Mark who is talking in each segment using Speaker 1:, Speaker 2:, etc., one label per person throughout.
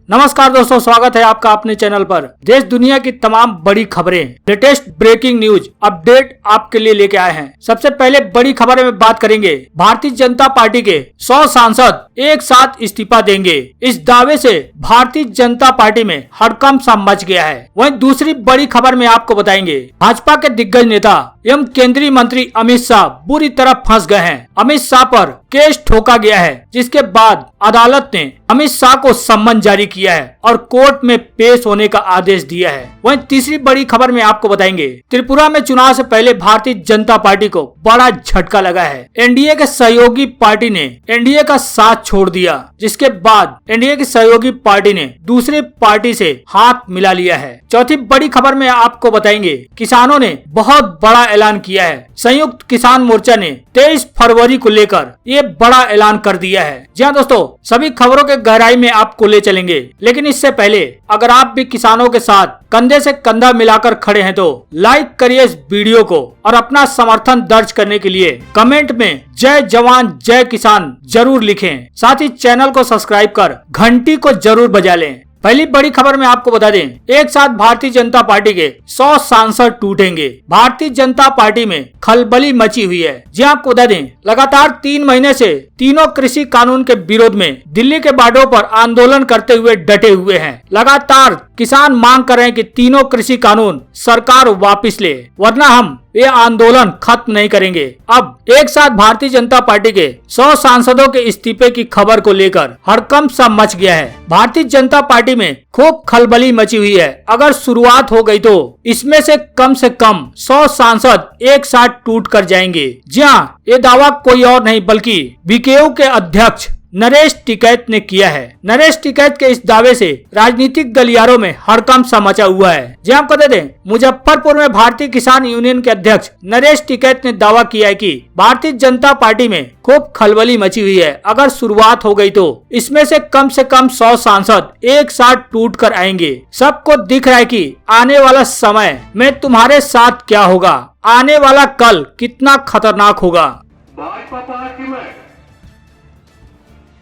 Speaker 1: नमस्कार दोस्तों, स्वागत है आपका अपने चैनल पर। देश दुनिया की तमाम बड़ी खबरें, लेटेस्ट ब्रेकिंग न्यूज अपडेट आपके लिए लेके आए हैं। सबसे पहले बड़ी खबर में बात करेंगे। भारतीय जनता पार्टी के 100 सांसद एक साथ इस्तीफा देंगे। इस दावे से भारतीय जनता पार्टी में हड़कंप सा मच गया है। वहीं दूसरी बड़ी खबर में आपको बताएंगे, भाजपा के दिग्गज नेता एवं केंद्रीय मंत्री अमित शाह बुरी तरह फंस गए हैं। अमित शाह पर केस ठोका गया है, जिसके बाद अदालत ने अमित शाह को सम्मन जारी किया है और कोर्ट में पेश होने का आदेश दिया है। वहीं तीसरी बड़ी खबर में आपको बताएंगे, त्रिपुरा में चुनाव से पहले भारतीय जनता पार्टी को बड़ा झटका लगा है। एनडीए के सहयोगी पार्टी ने एनडीए का साथ छोड़ दिया, जिसके बाद एनडीए की सहयोगी पार्टी ने दूसरी पार्टी से हाथ मिला लिया है। चौथी बड़ी खबर में आपको बताएंगे, किसानों ने बहुत बड़ा ऐलान किया है। संयुक्त किसान मोर्चा ने 23 फरवरी को लेकर ये बड़ा ऐलान कर दिया है। जी हाँ दोस्तों, सभी खबरों के गहराई में आपको ले चलेंगे, लेकिन इससे पहले अगर आप भी किसानों के साथ कंधे से कंधा मिलाकर खड़े हैं तो लाइक करिए इस वीडियो को और अपना समर्थन दर्ज करने के लिए कमेंट में जय जवान जय किसान जरूर लिखें। साथ ही चैनल को सब्सक्राइब कर घंटी को जरूर बजा लें। पहली बड़ी खबर में आपको बता दें, एक साथ भारतीय जनता पार्टी के 100 सांसद टूटेंगे। भारतीय जनता पार्टी में खलबली मची हुई है। जी आपको बता दें, लगातार 3 महीने से तीनों कृषि कानून के विरोध में दिल्ली के बाडों पर आंदोलन करते हुए डटे हुए हैं। लगातार किसान मांग कर रहे हैं कि तीनों कृषि कानून सरकार वापस ले, वरना हम ये आंदोलन खत्म नहीं करेंगे। अब एक साथ भारतीय जनता पार्टी के 100 सांसदों के इस्तीफे की खबर को लेकर हड़कंप सा मच गया है। भारतीय जनता पार्टी में खूब खलबली मची हुई है। अगर शुरुआत हो गई तो इसमें से कम 100 सांसद एक साथ टूट कर जाएंगे। जी हाँ, ये दावा कोई और नहीं बल्कि बीकेयू के अध्यक्ष नरेश टिकैत ने किया है। नरेश टिकैत के इस दावे से राजनीतिक गलियारों में हड़कंप सा मचा हुआ है। जी आपको बता दें, मुजफ्फरपुर में भारतीय किसान यूनियन के अध्यक्ष नरेश टिकैत ने दावा किया है कि भारतीय जनता पार्टी में खूब खलबली मची हुई है। अगर शुरुआत हो गई तो इसमें से कम 100 सांसद एक साथ टूट कर आएंगे। सबको दिख रहा है कि आने वाला समय में तुम्हारे साथ क्या होगा, आने वाला कल कितना खतरनाक होगा।
Speaker 2: भाजपा पार्टी में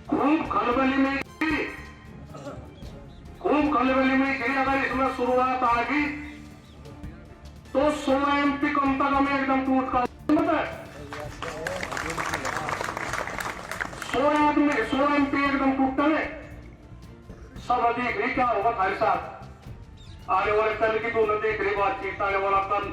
Speaker 2: खूब खलबली में अगर इसमें शुरुआत आ गई तो 16 एमपी कम तक हमें एकदम टूट का 16 एमपी एकदम टूटता है। सब देख रही क्या होगा भाई साहब, आने वाले कल की दोनों देख रही बातचीत, आने वाला कल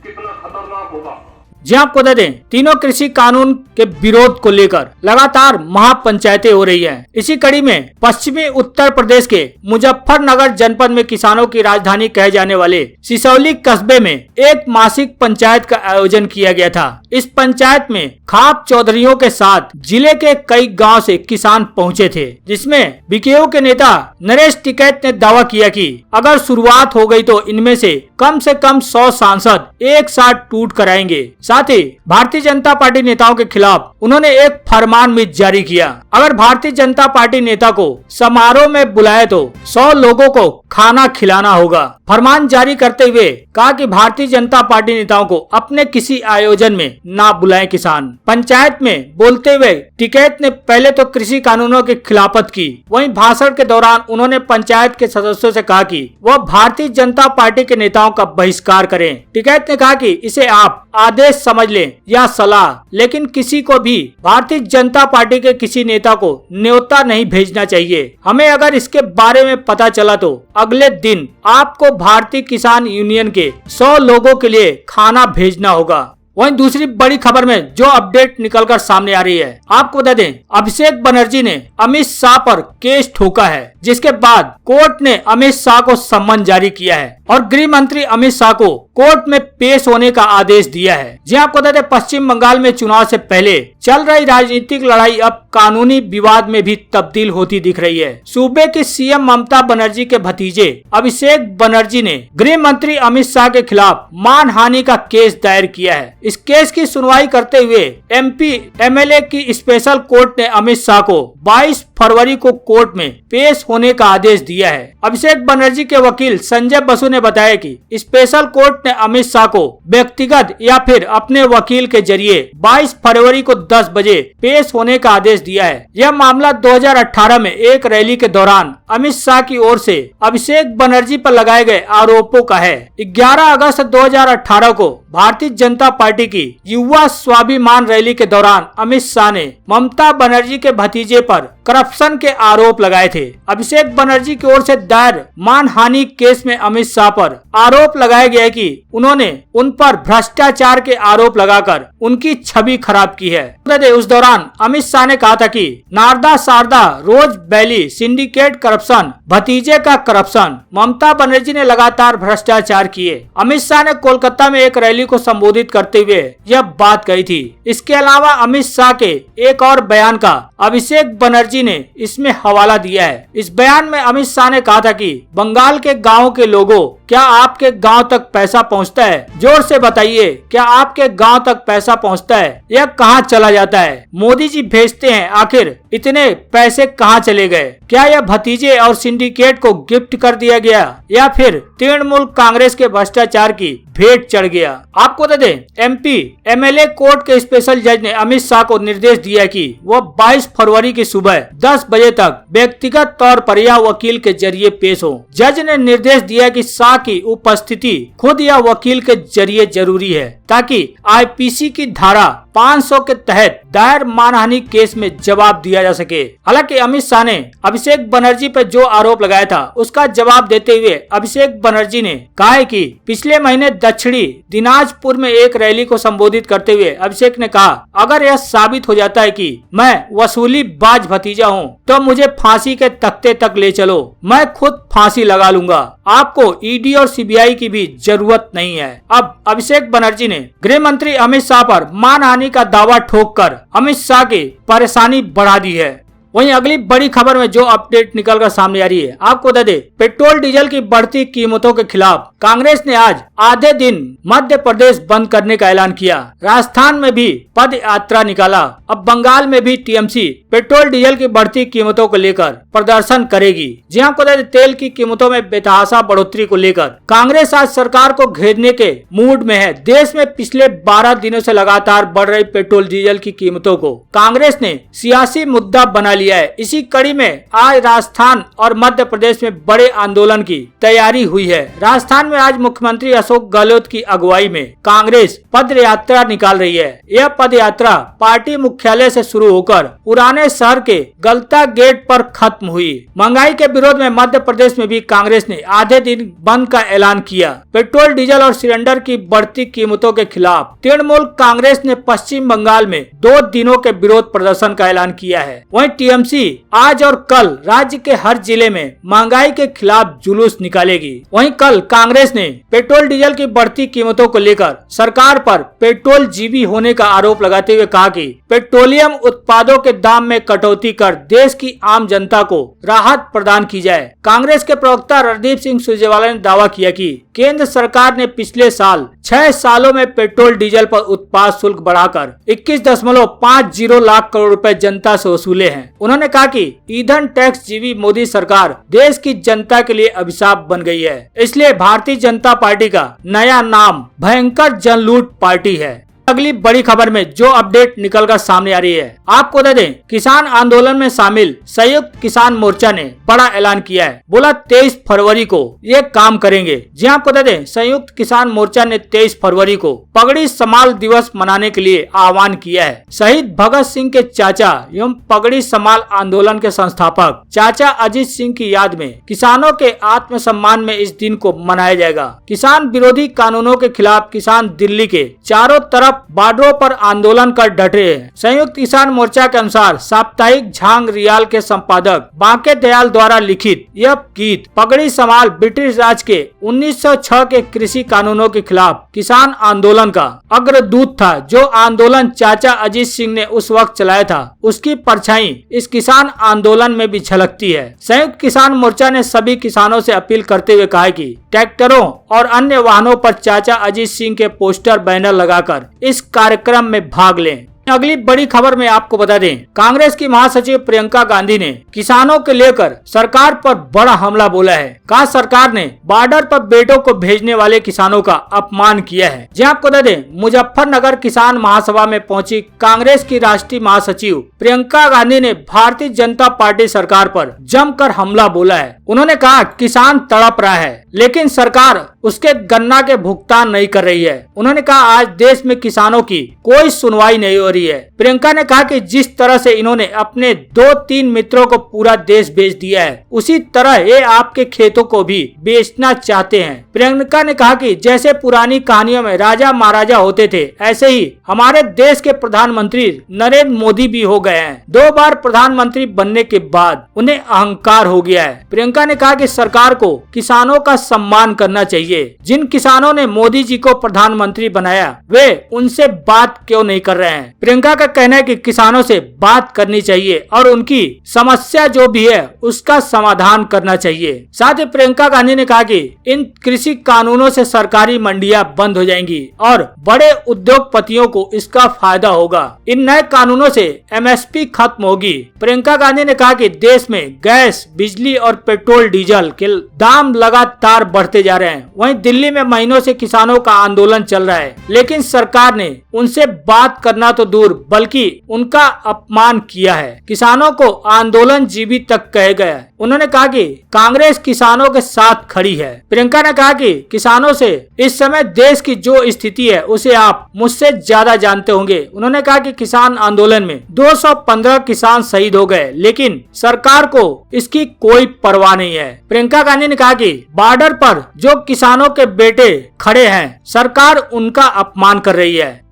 Speaker 2: कितना खतरनाक होगा।
Speaker 1: जी आपको बता दें, तीनों कृषि कानून के विरोध को लेकर लगातार महापंचायतें हो रही हैं। इसी कड़ी में पश्चिमी उत्तर प्रदेश के मुजफ्फरनगर जनपद में किसानों की राजधानी कहे जाने वाले सिसौली कस्बे में एक मासिक पंचायत का आयोजन किया गया था। इस पंचायत में खाप चौधरियों के साथ जिले के कई गांव से किसान पहुंचे थे, जिसमें बीकेयू के नेता नरेश टिकैत ने दावा किया कि अगर शुरुआत हो गई तो इनमें से कम 100 सांसद एक साथ टूट कर आएंगे। साथ ही भारतीय जनता पार्टी नेताओं के खिलाफ उन्होंने एक फरमान भी जारी किया। अगर भारतीय जनता पार्टी नेता को समारोह में बुलाए तो 100 लोगों को खाना खिलाना होगा। फरमान जारी करते हुए कहा कि भारतीय जनता पार्टी नेताओं को अपने किसी आयोजन में ना बुलाएं किसान। पंचायत में बोलते हुए टिकैत ने पहले तो कृषि कानूनों की खिलाफत की, वहीं भाषण के दौरान उन्होंने पंचायत के सदस्यों से कहा कि वह भारतीय जनता पार्टी के नेताओं का बहिष्कार करें। टिकैत ने कहा कि इसे आप आदेश समझ लें या सलाह, लेकिन किसी को भी भारतीय जनता पार्टी के किसी नेता को न्योता नहीं भेजना चाहिए। हमें अगर इसके बारे में पता चला तो अगले दिन आपको भारतीय किसान यूनियन के 100 लोगों के लिए खाना भेजना होगा। वहीं दूसरी बड़ी खबर में जो अपडेट निकलकर सामने आ रही है, आपको बता दें, अभिषेक बनर्जी ने अमित शाह पर केस ठोका है, जिसके बाद कोर्ट ने अमित शाह को सम्मन जारी किया है और गृह मंत्री अमित शाह को कोर्ट में पेश होने का आदेश दिया है। जी आपको बता दें, पश्चिम बंगाल में चुनाव से पहले चल रही राजनीतिक लड़ाई अब कानूनी विवाद में भी तब्दील होती दिख रही है। सूबे की सीएम ममता बनर्जी के भतीजे अभिषेक बनर्जी ने गृह मंत्री अमित शाह के खिलाफ मानहानि का केस दायर किया है। इस केस की सुनवाई करते हुए एमपी एमएलए की स्पेशल कोर्ट ने अमित शाह को 22 फरवरी को कोर्ट में पेश होने का आदेश दिया है। अभिषेक बनर्जी के वकील संजय बसु ने बताया कि स्पेशल कोर्ट ने अमित शाह को व्यक्तिगत या फिर अपने वकील के जरिए 22 फरवरी को 10 बजे पेश होने का आदेश दिया है। यह मामला 2018 में एक रैली के दौरान अमित शाह की ओर से अभिषेक बनर्जी पर लगाए गए आरोपों का है। 11 अगस्त 2018 को भारतीय जनता पार्टी की युवा स्वाभिमान रैली के दौरान अमित शाह ने ममता बनर्जी के भतीजे पर करप्शन के आरोप लगाए थे। अभिषेक बनर्जी की ओर से दायर मानहानि केस में अमित शाह पर आरोप लगाया गया कि उन्होंने उन पर भ्रष्टाचार के आरोप लगाकर उनकी छवि खराब की है। उस दौरान अमित शाह ने कहा था कि नारदा शारदा रोज वैली सिंडिकेट करप्शन, भतीजे का करप्शन, ममता बनर्जी ने लगातार भ्रष्टाचार किए। अमित शाह ने कोलकाता में एक रैली को संबोधित करते हुए यह बात कही थी। इसके अलावा अमित शाह के एक और बयान का अभिषेक बनर्जी ने इसमें हवाला दिया है। इस बयान में अमित शाह ने कहा था कि बंगाल के गाँव के लोगों, क्या आपके गांव तक पैसा पहुंचता है? जोर से बताइए, क्या आपके गांव तक पैसा पहुंचता है? यह कहां चला जाता है? मोदी जी भेजते हैं, आखिर इतने पैसे कहां चले गए? क्या यह भतीजे और सिंडिकेट को गिफ्ट कर दिया गया या फिर तृणमूल कांग्रेस के भ्रष्टाचार की भेंट चढ़ गया? आपको बता दें, एमपी एमएलए कोर्ट के स्पेशल जज ने अमित शाह को निर्देश दिया कि वह 22 फरवरी की सुबह 10 बजे तक व्यक्तिगत तौर पर या वकील के जरिए पेश हो। जज ने निर्देश दिया कि शाह की उपस्थिति खुद या वकील के जरिए जरूरी है ताकि आईपीसी की धारा 500 के तहत दायर मानहानि केस में जवाब दिया जा सके। हालांकि अमित शाह ने अभिषेक बनर्जी पर जो आरोप लगाया था उसका जवाब देते हुए अभिषेक बनर्जी ने कहा है कि पिछले महीने दक्षिणी दिनाजपुर में एक रैली को संबोधित करते हुए अभिषेक ने कहा, अगर यह साबित हो जाता है कि मैं वसूली बाज भतीजा हूं तो मुझे फांसी के तख्ते तक ले चलो, मैं खुद फांसी लगा लूंगा। आपको ईडी और सीबीआई की भी जरूरत नहीं है। अब अभिषेक बनर्जी ने गृह मंत्री अमित शाह पर मानहानि का दावा ठोककर अमित शाह की परेशानी बढ़ा दी है। वहीं अगली बड़ी खबर में जो अपडेट निकल कर सामने आ रही है, आपको बता दें, पेट्रोल डीजल की बढ़ती कीमतों के खिलाफ कांग्रेस ने आज आधे दिन मध्य प्रदेश बंद करने का ऐलान किया। राजस्थान में भी पद यात्रा निकाला। अब बंगाल में भी टीएमसी पेट्रोल डीजल की बढ़ती कीमतों को लेकर प्रदर्शन करेगी। जी आपको बता दें, तेल की कीमतों में बेतहाशा बढ़ोतरी को लेकर कांग्रेस आज सरकार को घेरने के मूड में है। देश में पिछले 12 दिनों से लगातार बढ़ रही पेट्रोल डीजल की कीमतों को कांग्रेस ने सियासी मुद्दा बना लिया है। इसी कड़ी में आज राजस्थान और मध्य प्रदेश में बड़े आंदोलन की तैयारी हुई है। राजस्थान में आज मुख्यमंत्री अशोक गहलोत की अगुवाई में कांग्रेस पद यात्रा निकाल रही है। यह पद यात्रा पार्टी मुख्यालय से शुरू होकर पुराने शहर के गलता गेट पर खत्म हुई। महंगाई के विरोध में मध्य प्रदेश में भी कांग्रेस ने आधे दिन बंद का ऐलान किया। पेट्रोल डीजल और सिलेंडर की बढ़ती कीमतों के खिलाफ तृणमूल कांग्रेस ने पश्चिम बंगाल में 2 दिनों के विरोध प्रदर्शन का ऐलान किया है। वहीं टीएमसी आज और कल राज्य के हर जिले में महंगाई के खिलाफ जुलूस निकालेगी। वहीं कल कांग्रेस ने पेट्रोल डीजल की बढ़ती कीमतों को लेकर सरकार पर पेट्रोल जीवी होने का आरोप लगाते हुए कहा कि पेट्रोलियम उत्पादों के दाम में कटौती कर देश की आम जनता को राहत प्रदान की जाए। कांग्रेस के प्रवक्ता रणदीप सिंह सुरजेवाला ने दावा किया कि केंद्र सरकार ने पिछले साल 6 सालों में पेट्रोल डीजल पर उत्पाद शुल्क बढ़ाकर 21.50 लाख करोड़ रुपए जनता से वसूले हैं। उन्होंने कहा कि ईंधन टैक्स जीवी मोदी सरकार देश की जनता के लिए अभिशाप बन गई है। इसलिए भारतीय जनता पार्टी का नया नाम भयंकर जनलूट पार्टी है। अगली बड़ी खबर में जो अपडेट निकलकर सामने आ रही है, आपको बता दें, किसान आंदोलन में शामिल संयुक्त किसान मोर्चा ने बड़ा ऐलान किया है। बोला 23 फरवरी को ये काम करेंगे। जी आपको बता दें, संयुक्त किसान मोर्चा ने 23 फरवरी को पगड़ी समाल दिवस मनाने के लिए आह्वान किया है। शहीद भगत सिंह के चाचा एवं पगड़ी समाल आंदोलन के संस्थापक चाचा अजीत सिंह की याद में किसानों के आत्मसम्मान में इस दिन को मनाया जाएगा। किसान विरोधी कानूनों के खिलाफ किसान दिल्ली के चारों तरफ बॉर्डरों पर आंदोलन कर डटे हैं। संयुक्त किसान मोर्चा के अनुसार साप्ताहिक झांग रियाल के संपादक बांके दयाल द्वारा लिखित यह गीत पगड़ी समाल ब्रिटिश राज के 1906 के कृषि कानूनों के खिलाफ किसान आंदोलन का अग्रदूत था। जो आंदोलन चाचा अजीत सिंह ने उस वक्त चलाया था, उसकी परछाई इस किसान आंदोलन में भी झलकती है। संयुक्त किसान मोर्चा ने सभी किसानों से अपील करते हुए कहा कि ट्रैक्टरों और अन्य वाहनों पर चाचा अजीत सिंह के पोस्टर बैनर लगाकर इस कार्यक्रम में भाग लें। अगली बड़ी खबर में आपको बता दें, कांग्रेस की महासचिव प्रियंका गांधी ने किसानों को लेकर सरकार पर बड़ा हमला बोला है। कहा सरकार ने बॉर्डर पर बेटों को भेजने वाले किसानों का अपमान किया है। जी आपको बता दें, मुजफ्फरनगर किसान महासभा में पहुंची कांग्रेस की राष्ट्रीय महासचिव प्रियंका गांधी ने भारतीय जनता पार्टी सरकार पर जमकर हमला बोला है। उन्होंने कहा किसान तड़प रहा है लेकिन सरकार उसके गन्ना के भुगतान नहीं कर रही है। उन्होंने कहा आज देश में किसानों की कोई सुनवाई नहीं हो रही है। प्रियंका ने कहा कि जिस तरह से इन्होंने अपने 2-3 मित्रों को पूरा देश बेच दिया है, उसी तरह ये आपके खेतों को भी बेचना चाहते हैं। प्रियंका ने कहा कि जैसे पुरानी कहानियों में राजा महाराजा होते थे, ऐसे ही हमारे देश के प्रधानमंत्री नरेंद्र मोदी भी हो गए हैं। 2 बार प्रधानमंत्री बनने के बाद उन्हें अहंकार हो गया है। प्रियंका ने कहा कि सरकार को किसानों का सम्मान करना चाहिए। जिन किसानों ने मोदी जी को प्रधानमंत्री बनाया वे उनसे बात क्यों नहीं कर रहे हैं। प्रियंका का कहना है कि किसानों से बात करनी चाहिए और उनकी समस्या जो भी है उसका समाधान करना चाहिए। साथ ही प्रियंका गांधी ने कहा कि इन कृषि कानूनों से सरकारी मंडियां बंद हो जाएंगी और बड़े उद्योगपतियों को इसका फायदा होगा। इन नए कानूनों से MSP खत्म होगी। प्रियंका गांधी ने कहा कि देश में गैस, बिजली और पेट्रोल डीजल के दाम लगातार बढ़ते जा रहे हैं। वहीं दिल्ली में महीनों से किसानों का आंदोलन चल रहा है, लेकिन सरकार ने उनसे बात करना तो दूर बल्कि उनका अपमान किया है। किसानों को आंदोलन जीवी तक कह गया। उन्होंने कहा कि कांग्रेस किसानों के साथ खड़ी है। प्रियंका ने कहा कि किसानों से इस समय देश की जो स्थिति है उसे आप मुझसे ज्यादा जानते होंगे। उन्होंने कहा कि किसान आंदोलन में 215 किसान शहीद हो गए, लेकिन सरकार को इसकी कोई परवाह नहीं है। प्रियंका गांधी ने कहा कि बॉर्डर पर जो किसानों के बेटे खड़े हैं, सरकार उनका अपमान कर रही है।